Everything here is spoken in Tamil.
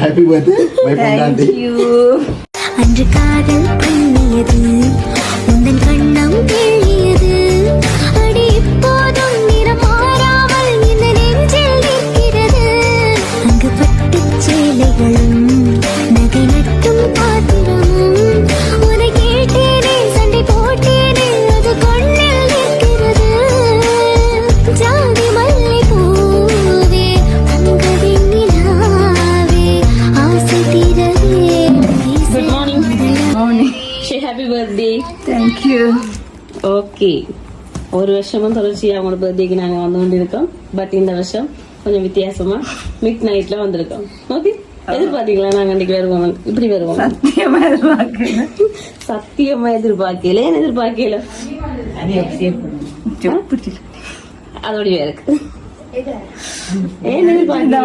ஹாப்பி பர்த்டே மை பொண்டாட்டி. அன்று காதல் பண்ணியது உந்தன் கண்ணம் தேடியது அடி இப்போதும் நிறம் மாறாமல் இந்த நெஞ்சில் நிற்கிறது அங்கு பட்டுச் சேலைகளும் நகை நட்டும் பாத்திரமும் உன்னை கேட்டேனே சண்டை போட்டேனே அது கண்ணில் நிற்கிறது ஜாதி மல்லி பூவே தங்க வெண்ணிலாவே ஆசை தீரவே. Good morning. Say happy birthday. Thank you. Okay. ஒரு வருஷமும் தொடர்ச்சியா அவங்களோட பர்த்டேக்கு நாங்க வந்து கொண்டிருக்கோம். பட் இந்த வருஷம் கொஞ்சம் வித்தியாசமா மிட் நைட்ல வந்திருக்கோம். ஓகே, எதிர்பார்த்தீங்களா நாங்க அன்னைக்கு வருவோம், இப்படி வருவோம்? சத்தியமா எதிர்பார்க்கல. ஏன் எதிர்பார்க்கல? அதோடய இருக்கு. ஏன் எதிர்பார்க்கல?